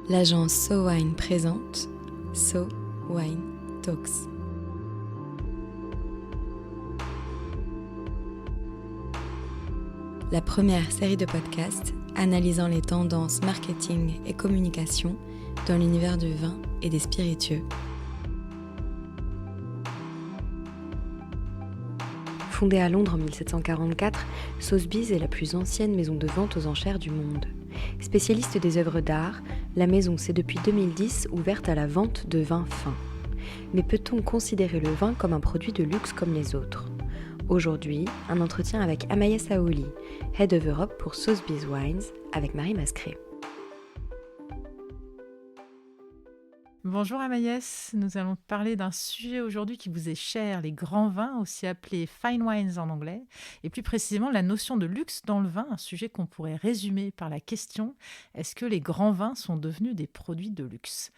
l'agence So Wine présente So Wine Talks. La première série de podcasts analysant les tendances marketing et communication dans l'univers du vin et des spiritueux. Fondée à Londres en 1744, Sotheby's est la plus ancienne maison de vente aux enchères du monde. Spécialiste des œuvres d'art, la maison s'est depuis 2010 ouverte à la vente de vins fins. Mais peut-on considérer le vin comme un produit de luxe comme les autres ? Aujourd'hui, un entretien avec Amaya Saouli, Head of Europe pour Sotheby's Wines, avec Marie Mascret. Bonjour Amaïs, nous allons parler d'un sujet aujourd'hui qui vous est cher, les grands vins, aussi appelés fine wines en anglais, et plus précisément la notion de luxe dans le vin, un sujet qu'on pourrait résumer par la question: est-ce que les grands vins sont devenus des produits de luxe ?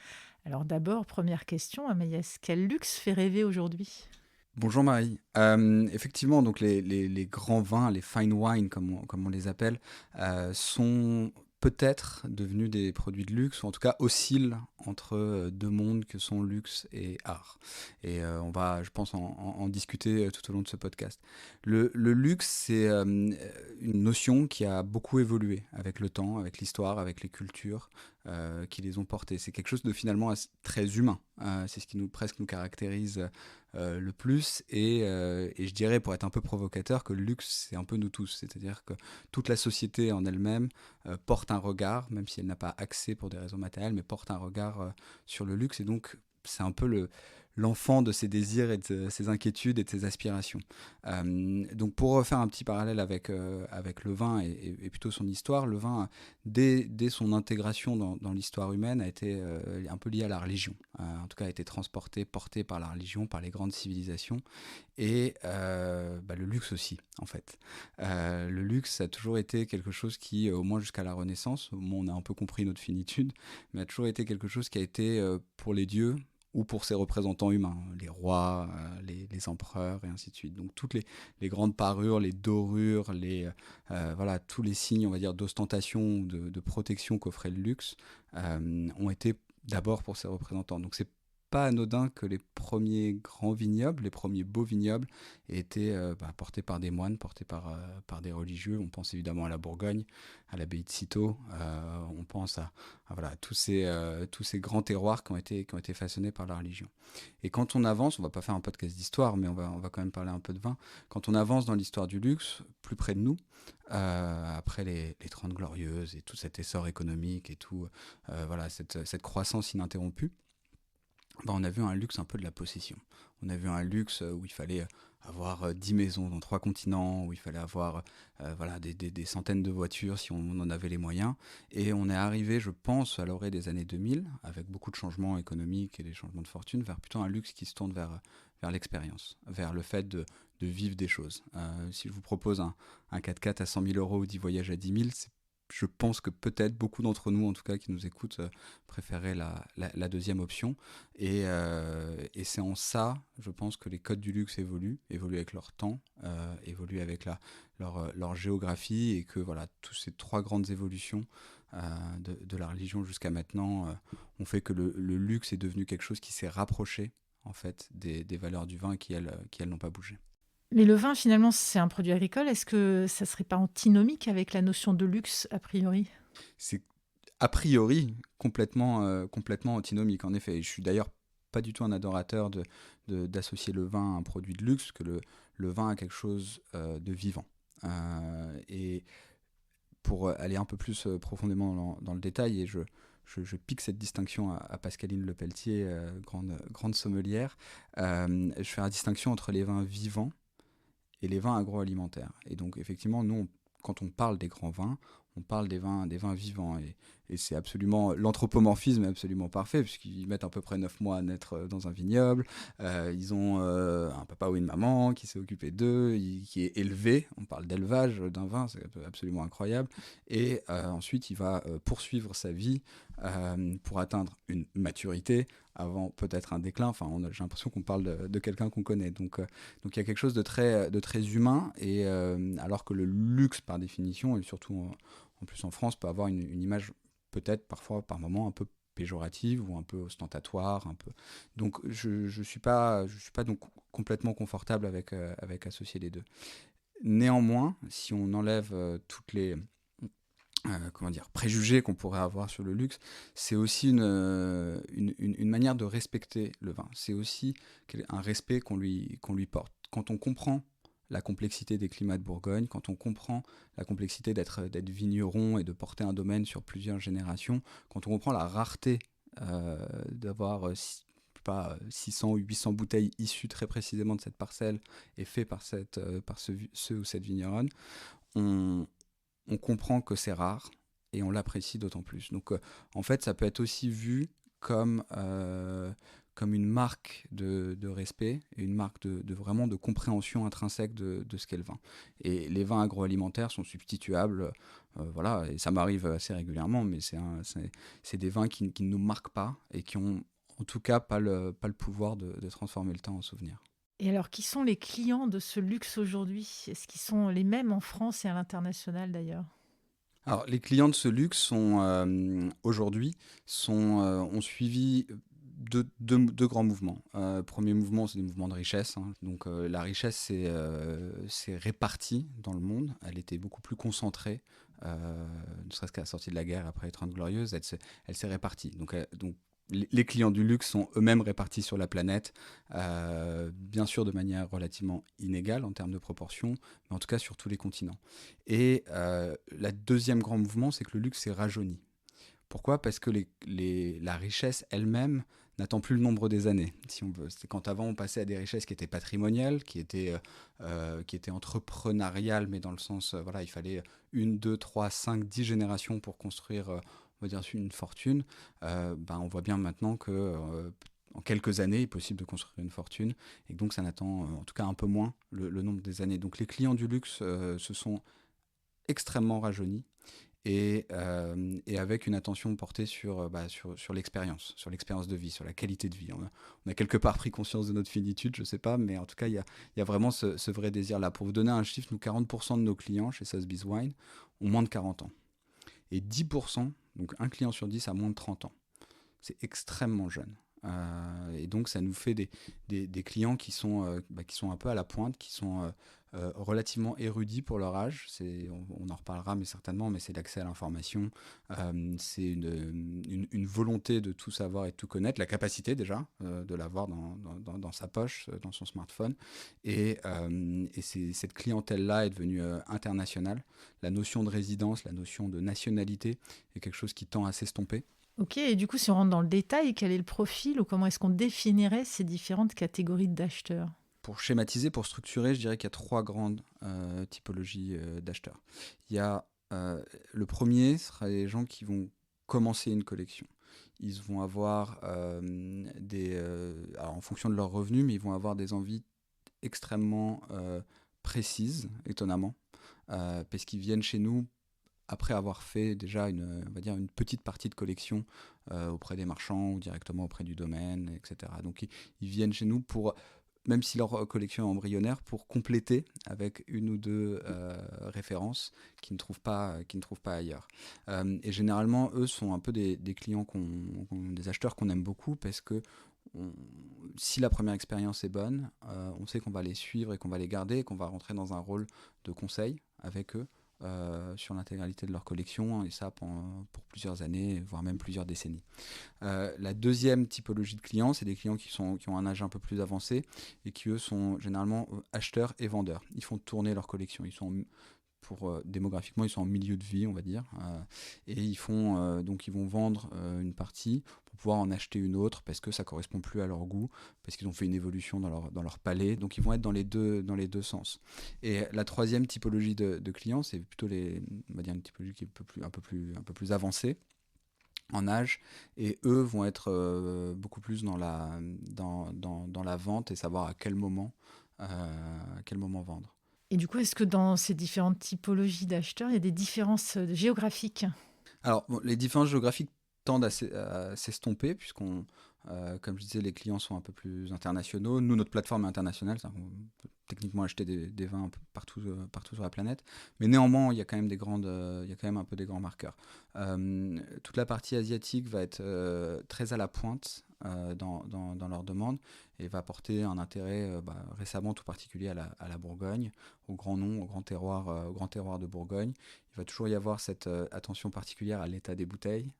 Alors d'abord, première question, Amaïs, quel luxe fait rêver aujourd'hui ? Bonjour Marie. Effectivement, donc les grands vins, les fine wines comme on les appelle, sont peut-être devenus des produits de luxe, ou en tout cas oscillent entre deux mondes que sont luxe et art. Et on va, je pense, en discuter tout au long de ce podcast. Le luxe, c'est une notion qui a beaucoup évolué avec le temps, avec l'histoire, avec les cultures qui les ont portées. C'est quelque chose de finalement très humain. C'est ce qui presque nous caractérise le plus, et je dirais, pour être un peu provocateur, que le luxe, c'est un peu nous tous, c'est-à-dire que toute la société en elle-même porte un regard, même si elle n'a pas accès pour des raisons matérielles, mais porte un regard sur le luxe, et donc c'est un peu l'enfant de ses désirs et de ses inquiétudes et de ses aspirations. Donc pour refaire un petit parallèle avec le vin et plutôt son histoire, le vin, dès son intégration dans l'histoire humaine, a été un peu lié à la religion. En tout cas, a été porté par la religion, par les grandes civilisations, et le luxe aussi, en fait. Le luxe a toujours été quelque chose qui, au moins jusqu'à la Renaissance, au moins on a un peu compris notre finitude, mais a toujours été quelque chose qui a été pour les dieux, ou pour ses représentants humains, les rois, les empereurs, et ainsi de suite. Donc toutes les grandes parures, les dorures, tous les signes, on va dire, d'ostentation, de protection qu'offrait le luxe, ont été d'abord pour ses représentants. Donc c'est pas anodin que les premiers grands vignobles, les premiers beaux vignobles, aient été portés par des moines, portés par des religieux. On pense évidemment à la Bourgogne, à l'abbaye de Cîteaux, on pense à tous ces grands terroirs qui ont été façonnés par la religion. Et quand on avance, on va pas faire un podcast d'histoire, mais on va quand même parler un peu de vin. Quand on avance dans l'histoire du luxe, plus près de nous, après les 30 Glorieuses et tout cet essor économique et tout, cette croissance ininterrompue, on a vu un luxe un peu de la possession. On a vu un luxe où il fallait avoir 10 maisons dans 3 continents, où il fallait avoir des centaines de voitures si on en avait les moyens. Et on est arrivé, je pense, à l'orée des années 2000, avec beaucoup de changements économiques et des changements de fortune, vers plutôt un luxe qui se tourne vers l'expérience, vers le fait de vivre des choses. Si je vous propose un 4x4 à 100 000 euros ou 10 voyages à 10 000, je pense que peut-être beaucoup d'entre nous, en tout cas qui nous écoutent, préféraient la deuxième option. Et c'est en ça, je pense, que les codes du luxe évoluent avec leur temps, évoluent avec leur géographie, et que toutes ces 3 grandes évolutions de la religion jusqu'à maintenant ont fait que le luxe est devenu quelque chose qui s'est rapproché, en fait, des valeurs du vin qui, elles, n'ont pas bougé. Mais le vin, finalement, c'est un produit agricole. Est-ce que ça ne serait pas antinomique avec la notion de luxe, a priori ? C'est a priori complètement antinomique, en effet. Je suis d'ailleurs pas du tout un adorateur d'associer le vin à un produit de luxe, parce que le vin a quelque chose de vivant. Et pour aller un peu plus profondément dans le détail, et je pique cette distinction à Pascaline Lepelletier, grande sommelière, je fais la distinction entre les vins vivants et les vins agroalimentaires. Et donc effectivement, nous, quand on parle des grands vins, on parle des vins vivants. Et c'est absolument, l'anthropomorphisme est absolument parfait, puisqu'ils mettent à peu près 9 mois à naître dans un vignoble. Ils ont un papa ou une maman qui s'est occupé d'eux, qui est élevé. On parle d'élevage d'un vin, c'est absolument incroyable. Et ensuite, il va poursuivre sa vie pour atteindre une maturité, avant peut-être un déclin. Enfin, j'ai l'impression qu'on parle de quelqu'un qu'on connaît. Donc il y a quelque chose de très humain, et alors que le luxe, par définition, et surtout en plus en France, peut avoir une image peut-être parfois par moments un peu péjorative ou un peu ostentatoire, un peu. Donc je suis pas donc complètement confortable avec associer les deux. Néanmoins, si on enlève toutes les préjugés qu'on pourrait avoir sur le luxe, c'est aussi une manière de respecter le vin. C'est aussi un respect qu'on lui porte. Quand on comprend la complexité des climats de Bourgogne, quand on comprend la complexité d'être vigneron et de porter un domaine sur plusieurs générations, quand on comprend la rareté d'avoir 600 ou 800 bouteilles issues très précisément de cette parcelle et faites par ce ou cette vigneronne, on comprend que c'est rare et on l'apprécie d'autant plus. Donc en fait, ça peut être aussi vu comme une marque de respect et une marque vraiment de compréhension intrinsèque de ce qu'est le vin. Et les vins agroalimentaires sont substituables, voilà, et ça m'arrive assez régulièrement, mais c'est des vins qui ne nous marquent pas et qui ont en tout cas pas le pouvoir de transformer le temps en souvenir. Et alors, qui sont les clients de ce luxe aujourd'hui? Est-ce qu'ils sont les mêmes en France et à l'international d'ailleurs? Alors, les clients de ce luxe aujourd'hui ont suivi deux grands mouvements. Premier mouvement, c'est des mouvements de richesse, hein. Donc la richesse s'est répartie dans le monde. Elle était beaucoup plus concentrée, ne serait-ce qu'à la sortie de la guerre, après les 30 Glorieuses, elle s'est répartie. Donc les clients du luxe sont eux-mêmes répartis sur la planète, bien sûr de manière relativement inégale en termes de proportion, mais en tout cas sur tous les continents. Et le deuxième grand mouvement, c'est que le luxe s'est rajeuni. Pourquoi ? Parce que la richesse elle-même n'attend plus le nombre des années, si on veut. C'est quand avant on passait à des richesses qui étaient patrimoniales, qui étaient entrepreneuriales, mais dans le sens, voilà, il fallait 1, 2, 3, 5, 10 générations pour construire, on va dire, une fortune. On voit bien maintenant que en quelques années, il est possible de construire une fortune, et donc ça n'attend en tout cas un peu moins le nombre des années. Donc les clients du luxe se sont extrêmement rajeunis, et avec une attention portée sur l'expérience de vie, sur la qualité de vie. On a quelque part pris conscience de notre finitude, je ne sais pas, mais en tout cas, il y a vraiment ce vrai désir-là. Pour vous donner un chiffre, nous, 40% de nos clients chez Sotheby's Wine ont moins de 40 ans. Et 10%, donc un client sur 10 a moins de 30 ans. C'est extrêmement jeune. Et donc, ça nous fait des clients qui sont un peu à la pointe, qui sont relativement érudits pour leur âge. On en reparlera, mais certainement, mais c'est l'accès à l'information, c'est une volonté de tout savoir et de tout connaître, la capacité déjà de l'avoir dans sa poche, dans son smartphone. Et cette clientèle-là est devenue internationale. La notion de résidence, la notion de nationalité est quelque chose qui tend à s'estomper. Ok, et du coup, si on rentre dans le détail, quel est le profil ou comment est-ce qu'on définirait ces différentes catégories d'acheteurs? Pour schématiser, pour structurer, je dirais qu'il y a 3 grandes typologies d'acheteurs. Il y a le premier, ce sera les gens qui vont commencer une collection. Ils vont avoir alors en fonction de leurs revenus, mais ils vont avoir des envies extrêmement précises, étonnamment, parce qu'ils viennent chez nous après avoir fait déjà on va dire une petite partie de collection auprès des marchands ou directement auprès du domaine, etc. Donc ils viennent chez nous pour, même si leur collection est embryonnaire, pour compléter avec une ou deux références qu'ils ne trouvent pas ailleurs. Et généralement, eux sont un peu des clients, des acheteurs qu'on aime beaucoup, parce que si la première expérience est bonne, on sait qu'on va les suivre et qu'on va les garder et qu'on va rentrer dans un rôle de conseil avec eux sur l'intégralité de leur collection, et ça pour plusieurs années, voire même plusieurs décennies. La deuxième typologie de clients, c'est des clients qui ont un âge un peu plus avancé et qui, eux, sont généralement acheteurs et vendeurs. Ils font tourner leur collection. Démographiquement, ils sont en milieu de vie, on va dire, et donc ils vont vendre une partie pour pouvoir en acheter une autre parce que ça correspond plus à leur goût, parce qu'ils ont fait une évolution dans leur palais. Donc ils vont être dans les deux sens. Et la troisième typologie de clients, c'est plutôt on va dire une typologie qui est un peu plus avancée en âge, et eux vont être beaucoup plus dans la vente et savoir à quel moment vendre. Et du coup, est-ce que dans ces différentes typologies d'acheteurs, il y a des différences géographiques? Alors, les différences géographiques tendent à s'estomper, puisqu'on Comme je disais, les clients sont un peu plus internationaux. Nous, notre plateforme est internationale, on peut techniquement acheter des vins un peu partout sur la planète. Mais néanmoins, il y a quand même il y a quand même un peu des grands marqueurs. Toute la partie asiatique va être très à la pointe dans leur demande et va porter un intérêt récemment tout particulier à la Bourgogne, au grand nom, au grand terroir de Bourgogne. Il va toujours y avoir cette attention particulière à l'état des bouteilles,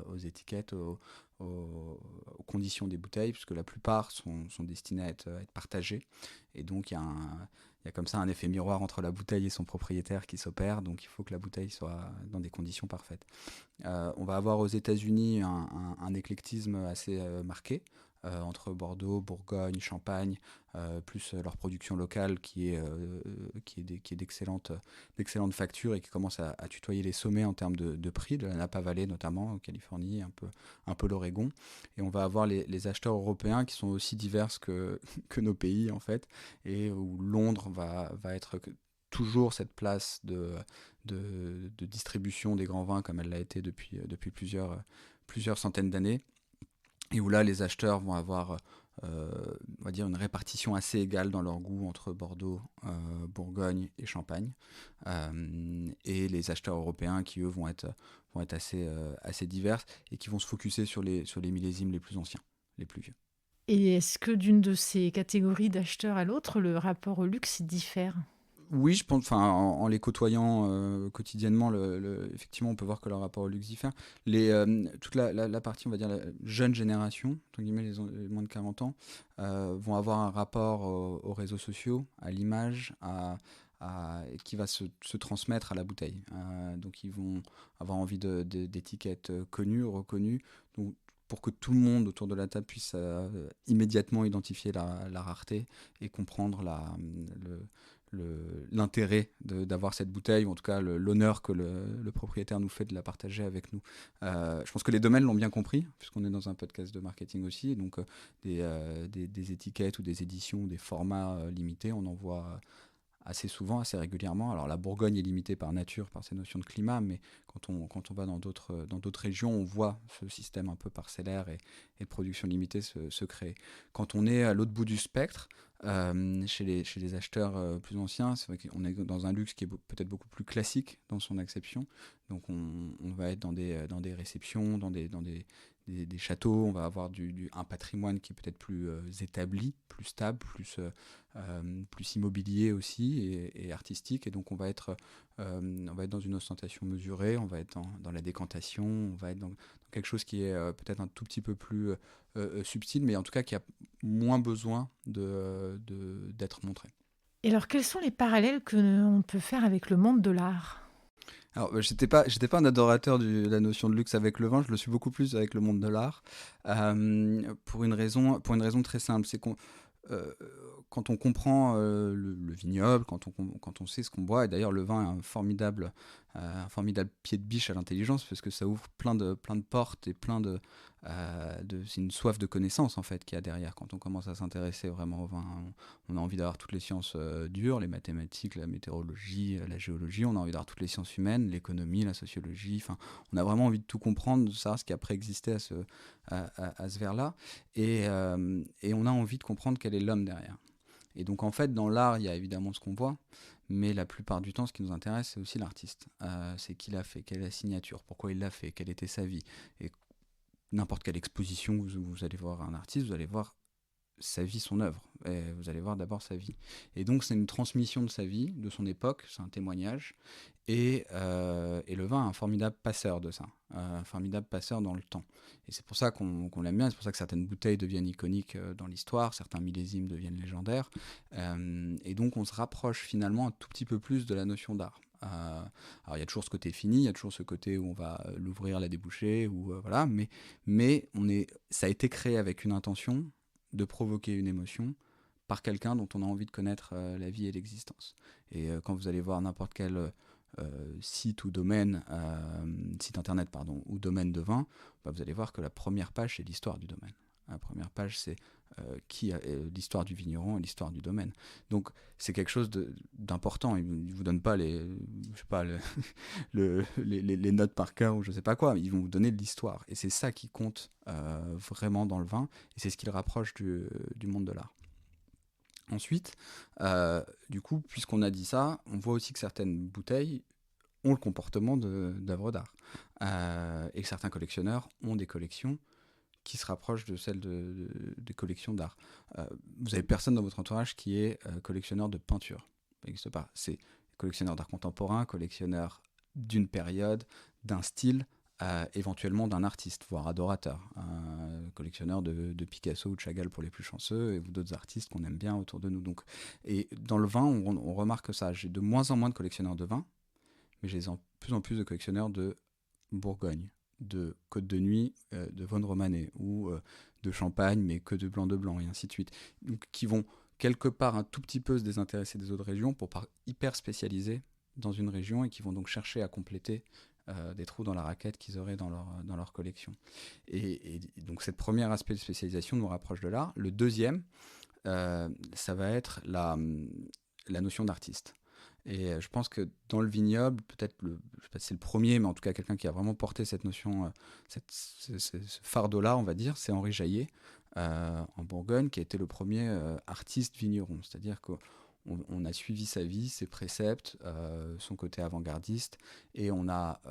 aux étiquettes, aux conditions des bouteilles, puisque la plupart sont destinées à être partagées. Et donc, il y a comme ça un effet miroir entre la bouteille et son propriétaire qui s'opère. Donc, il faut que la bouteille soit dans des conditions parfaites. On va avoir aux États-Unis un éclectisme assez marqué. Entre Bordeaux, Bourgogne, Champagne, plus leur production locale qui est d'excellente facture et qui commence à tutoyer les sommets en termes de prix, de la Napa Valley notamment, en Californie, un peu l'Oregon. Et on va avoir les acheteurs européens qui sont aussi divers que nos pays, en fait, et où Londres va être toujours cette place de distribution des grands vins comme elle l'a été depuis plusieurs centaines d'années, et où là les acheteurs vont avoir on va dire une répartition assez égale dans leur goût entre Bordeaux, Bourgogne et Champagne, et les acheteurs européens qui eux vont être assez divers et qui vont se focuser sur les millésimes les plus anciens, les plus vieux. Et est-ce que d'une de ces catégories d'acheteurs à l'autre, le rapport au luxe diffère? Oui, je pense, enfin, en les côtoyant quotidiennement, effectivement, on peut voir que leur rapport au luxe diffère. Toute la partie, on va dire, la jeune génération, entre guillemets, les moins de 40 ans, vont avoir un rapport aux réseaux sociaux, à l'image, qui va se transmettre à la bouteille. Donc, ils vont avoir envie d'étiquettes connues, reconnues. Donc, pour que tout le monde autour de la table puisse immédiatement identifier la rareté et comprendre l'intérêt d'avoir cette bouteille, ou en tout cas l'honneur que le propriétaire nous fait de la partager avec nous. Je pense que les domaines l'ont bien compris, puisqu'on est dans un podcast de marketing aussi, donc des étiquettes ou des éditions ou des formats limités, on en voit assez souvent, assez régulièrement. Alors la Bourgogne est limitée par nature, par ces notions de climat, mais quand on va dans d'autres régions, on voit ce système un peu parcellaire et de production limitée se créer. Quand on est à l'autre bout du spectre, chez les acheteurs plus anciens, c'est vrai qu'on est dans un luxe qui est peut-être beaucoup plus classique dans son acception. Donc on va être dans des réceptions, dans des châteaux, on va avoir un patrimoine qui est peut-être plus établi, plus stable, plus immobilier aussi et artistique. Et donc on va être dans une ostentation mesurée, on va être dans la décantation, on va être dans quelque chose qui est peut-être un tout petit peu plus subtil, mais en tout cas qui a moins besoin d'être montré. Et alors, quels sont les parallèles que l'on peut faire avec le monde de l'art? Alors, j'étais pas un adorateur de la notion de luxe avec le vin, je le suis beaucoup plus avec le monde de l'art, pour une raison très simple, c'est quand on comprend le vignoble, quand on sait ce qu'on boit, et d'ailleurs le vin est un formidable pied de biche à l'intelligence, parce que ça ouvre plein de portes et c'est une soif de connaissance en fait qu'il y a derrière. Quand on commence à s'intéresser vraiment au vin, on a envie d'avoir toutes les sciences dures, les mathématiques, la météorologie, la géologie, on a envie d'avoir toutes les sciences humaines, l'économie, la sociologie, enfin on a vraiment envie de tout comprendre, de savoir ce qui a préexisté à ce vers-là, et on a envie de comprendre quel est l'homme derrière. Et donc en fait dans l'art il y a évidemment ce qu'on voit, mais la plupart du temps ce qui nous intéresse c'est aussi l'artiste. C'est qui l'a fait, quelle est la signature, pourquoi il l'a fait, quelle était sa vie. Et n'importe quelle exposition où vous allez voir un artiste, vous allez voir sa vie, son œuvre. Et vous allez voir d'abord sa vie. Et donc c'est une transmission de sa vie, de son époque, c'est un témoignage. Et le vin est un formidable passeur de ça, un formidable passeur dans le temps. Et c'est pour ça qu'on l'aime bien, c'est pour ça que certaines bouteilles deviennent iconiques dans l'histoire, certains millésimes deviennent légendaires. Et donc on se rapproche finalement un tout petit peu plus de la notion d'art. Alors il y a toujours ce côté fini, il y a toujours ce côté où on va l'ouvrir, la déboucher, voilà, mais ça a été créé avec une intention de provoquer une émotion par quelqu'un dont on a envie de connaître la vie et l'existence. Et quand vous allez voir n'importe quel site internet ou domaine de vin, vous allez voir que la première page c'est l'histoire du domaine. La première page, c'est l'histoire du vigneron et l'histoire du domaine. Donc, c'est quelque chose d'important. Ils ne vous donnent pas les notes par cœur ou je ne sais pas quoi. Ils vont vous donner de l'histoire. Et c'est ça qui compte vraiment dans le vin. Et c'est ce qui le rapproche du monde de l'art. Ensuite, du coup, puisqu'on a dit ça, on voit aussi que certaines bouteilles ont le comportement d'œuvres d'art. Et que certains collectionneurs ont des collections qui se rapprochent de celles des collections d'art. Vous n'avez personne dans votre entourage qui est collectionneur de peinture. Ça n'existe pas. C'est collectionneur d'art contemporain, collectionneur d'une période, d'un style, éventuellement d'un artiste, voire adorateur. Collectionneur de Picasso ou de Chagall pour les plus chanceux, et d'autres artistes qu'on aime bien autour de nous. Donc, et dans le vin, on remarque ça. J'ai de moins en moins de collectionneurs de vin, mais j'ai de plus en plus de collectionneurs de Bourgogne, de Côte de Nuit, de Vosne Romanée, ou de Champagne, mais que de blanc, et ainsi de suite. Donc, qui vont quelque part un tout petit peu se désintéresser des autres régions pour pas hyper spécialiser dans une région et qui vont donc chercher à compléter des trous dans la raquette qu'ils auraient dans leur collection. Et donc, cette première aspect de spécialisation nous rapproche de l'art. Le deuxième, ça va être la notion d'artiste. Et je pense que dans le vignoble, peut-être, je ne sais pas si c'est le premier, mais en tout cas quelqu'un qui a vraiment porté cette notion, ce fardeau-là, on va dire, c'est Henri Jaillet, en Bourgogne, qui a été le premier artiste vigneron. C'est-à-dire qu'on a suivi sa vie, ses préceptes, son côté avant-gardiste, et on a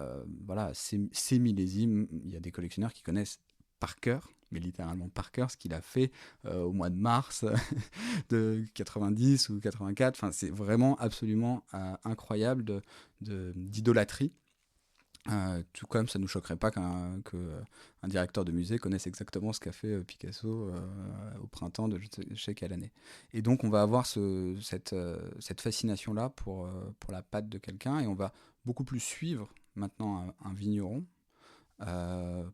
ces millésimes. Il y a des collectionneurs qui connaissent par cœur, mais littéralement par cœur, ce qu'il a fait au mois de mars de 90 ou 84. Enfin, c'est vraiment absolument incroyable d'idolâtrie. Tout comme ça ne nous choquerait pas qu'un directeur de musée connaisse exactement ce qu'a fait Picasso au printemps de je sais quelle année. Et donc on va avoir cette fascination-là pour la patte de quelqu'un, et on va beaucoup plus suivre maintenant un vigneron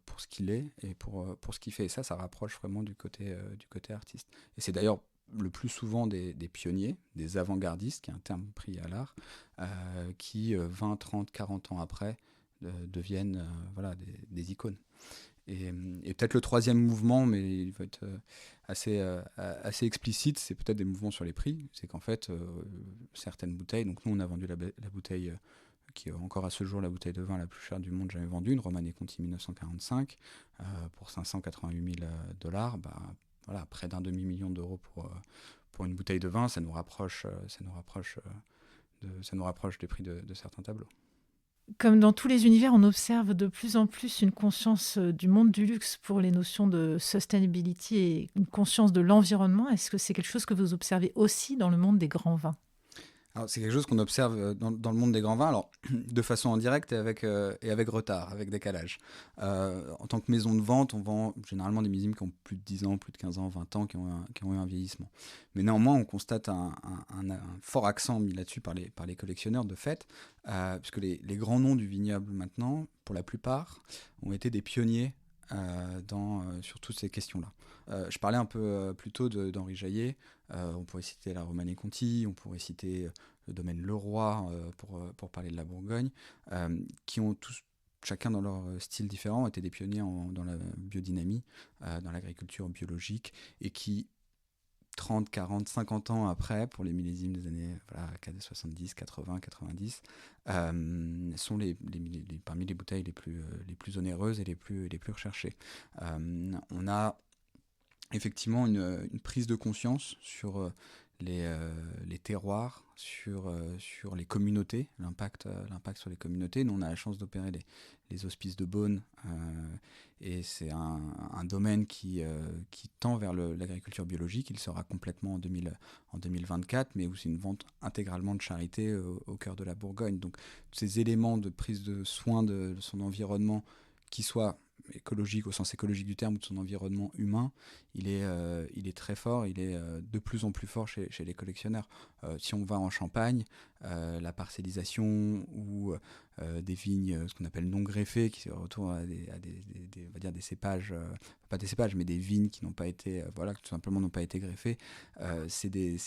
pour ce qu'il est et pour ce qu'il fait. Et ça rapproche vraiment du côté artiste. Et c'est d'ailleurs le plus souvent des pionniers, des avant-gardistes, qui est un terme pris à l'art, qui 20, 30, 40 ans après deviennent des icônes. Et peut-être le troisième mouvement, mais il va être assez explicite, c'est peut-être des mouvements sur les prix. C'est qu'en fait, certaines bouteilles, donc nous on a vendu la bouteille qui est encore à ce jour la bouteille de vin la plus chère du monde jamais vendue, une Romanée Conti 1945, pour 588 000 $. Près d'un demi-million d'euros pour une bouteille de vin, ça nous rapproche des prix de certains tableaux. Comme dans tous les univers, on observe de plus en plus une conscience du monde du luxe pour les notions de sustainability et une conscience de l'environnement. Est-ce que c'est quelque chose que vous observez aussi dans le monde des grands vins ? Alors, c'est quelque chose qu'on observe dans le monde des grands vins, alors de façon indirecte et avec retard, avec décalage. En tant que maison de vente, on vend généralement des millésimes qui ont plus de 10 ans, plus de 15 ans, 20 ans, qui ont eu un vieillissement. Mais néanmoins, on constate un fort accent mis là-dessus par les collectionneurs de fait, puisque les grands noms du vignoble maintenant, pour la plupart, ont été des pionniers sur toutes ces questions-là. Je parlais un peu plus tôt d'Henri Jaillet. On pourrait citer la Romanée Conti, on pourrait citer le domaine Leroy pour parler de la Bourgogne, qui ont tous, chacun dans leur style différent, été des pionniers dans la biodynamie, dans l'agriculture biologique, et qui 30, 40, 50 ans après, pour les millésimes des années 70, 80, 90, sont parmi les bouteilles les plus onéreuses et les plus recherchées. On a effectivement une prise de conscience sur les terroirs, sur les communautés, l'impact sur les communautés. Nous, on a la chance d'opérer les hospices de Beaune, et c'est un domaine qui tend vers l'agriculture biologique. Il sera complètement en 2024, mais où c'est une vente intégralement de charité au cœur de la Bourgogne. Donc, ces éléments de prise de soin de son environnement, qui soient écologique au sens écologique du terme, ou de son environnement humain, il est très fort, il est de plus en plus fort chez les collectionneurs. Si on va en Champagne, la parcellisation ou des vignes, ce qu'on appelle non greffées, qui se retrouvent à des cépages, pas des cépages, mais des vignes qui n'ont pas été, qui tout simplement n'ont pas été greffées, c'est des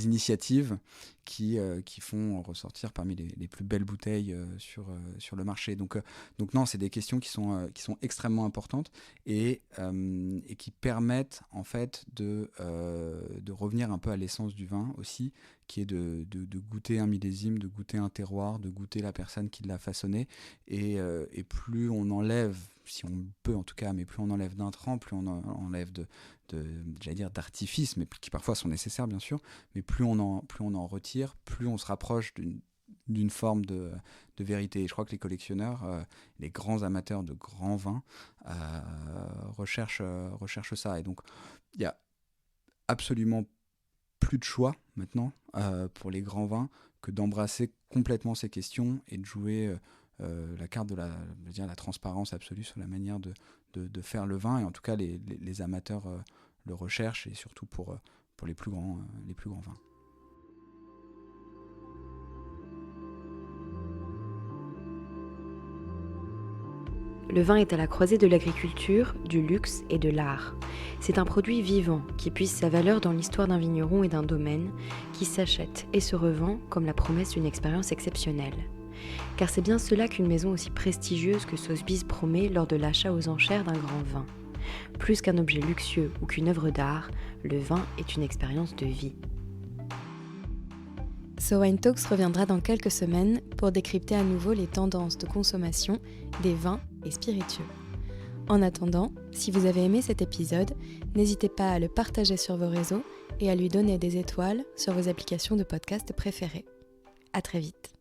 initiatives qui font ressortir parmi les plus belles bouteilles sur le marché. Donc non, c'est des questions questions qui sont extrêmement importantes et qui permettent en fait de revenir un peu à l'essence du vin aussi, qui est de goûter un millésime, de goûter un terroir, de goûter la personne qui l'a façonné. Et plus on enlève, si on peut en tout cas, mais plus on enlève d'intrants, plus on enlève j'allais dire d'artifices, mais qui parfois sont nécessaires bien sûr, mais plus on en retire, plus on se rapproche d'une forme de vérité. Et je crois que les collectionneurs, les grands amateurs de grands vins recherchent ça. Et donc, il y a absolument plus de choix maintenant pour les grands vins que d'embrasser complètement ces questions et de jouer la carte de la transparence absolue sur la manière de faire le vin. Et en tout cas, les amateurs le recherchent, et surtout pour les plus grands vins. Le vin est à la croisée de l'agriculture, du luxe et de l'art. C'est un produit vivant qui puise sa valeur dans l'histoire d'un vigneron et d'un domaine, qui s'achète et se revend comme la promesse d'une expérience exceptionnelle. Car c'est bien cela qu'une maison aussi prestigieuse que Sotheby's promet lors de l'achat aux enchères d'un grand vin. Plus qu'un objet luxueux ou qu'une œuvre d'art, le vin est une expérience de vie. So Wine Talks reviendra dans quelques semaines pour décrypter à nouveau les tendances de consommation des vins et spiritueux. En attendant, si vous avez aimé cet épisode, n'hésitez pas à le partager sur vos réseaux et à lui donner des étoiles sur vos applications de podcast préférées. À très vite.